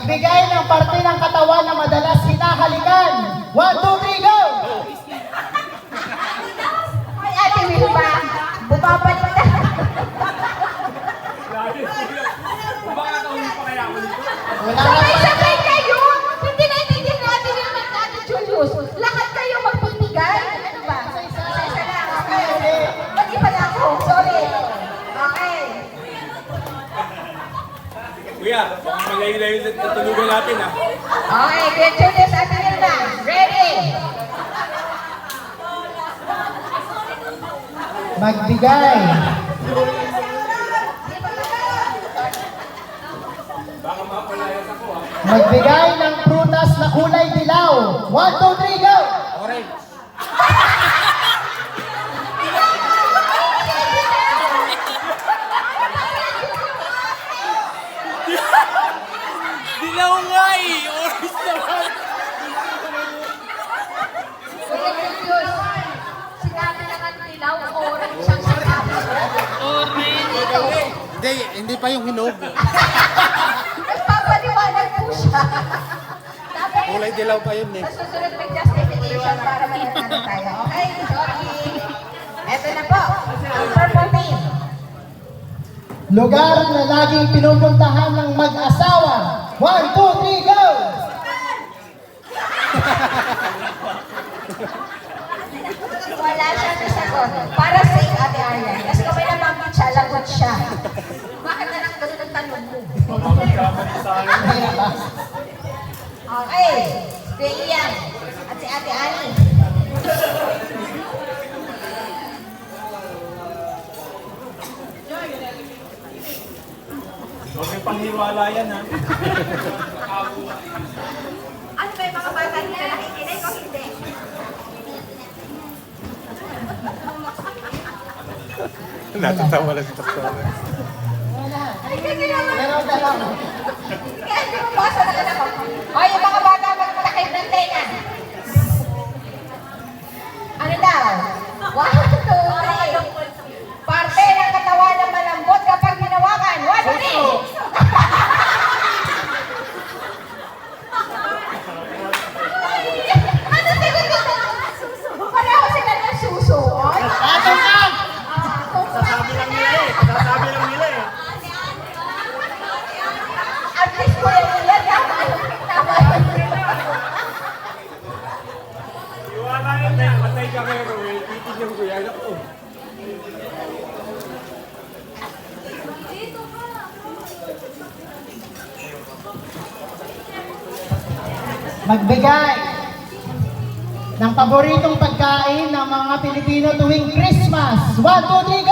Bigay ng parte ng katawan na madalas hinahalikan. 1, 2, 3, go! Ay, Ate Wilma, bumabalik na. Wala na pala. Sabay kayo! Hindi naintindihan ni Ate Wilma at Ate Julius. Lahat kayo magbibigay. Ano ba? Isa-isa lang. Okay. Mali pala ako. Sorry. Okay. Kuya, baka malayo-layo na tulugan natin ha. Okay, Kuya Julius, Ate Wilma. Ready? Magbigay. Baka mapalayas ako ha. Magbigay ng prutas na kulay dilaw. 1, 2, 3, go! Orange. Dilaw nga eh! Orange naman! Kuya Julius, sinabi na nga nilaw, orange ang sinabi. Hindi pa yung hinog. Nagpapaliwanag po siya. Dapat Kulay dilaw pa yun eh. sa susunod may justification para manatalo tayo. Okay? Sorry. Eto na po. Ang purple team. Lugar na laging pinupuntahan ng mag-asawa. 1, 2, 3, go! Wala siya sa sagot. Para sa Ate Aryan. Kasi kung may namamit siya, lagot siya. Bakit na lang ganun ang tanong mo? Okay. Si Ian at si Ate Annie. Huwag may panghiwala yan ha. Ano ba yung mga bata hindi na nakikinig o hindi? Natatawa lang si Pastor. Meron na lang. Kaya hindi mo basa na anak ko. O, yung mga bata magpatakip ng tenga. Ano daw? 1, 2, 3. Parte ng katawan ng malambot kapag hinawakan. 1, 3. Ano tingin ko? Pareho sila ng susuot. Ano ka? Sasabi lang nila eh. Sasabi lang nila eh. At least ko yan nila. Tama yun. Hiwala yan eh. Patay ka kayo. Titignan ko yan. Ako. Magbigay ng paboritong pagkain ng mga Pilipino tuwing Christmas. 1, 2, 3, go!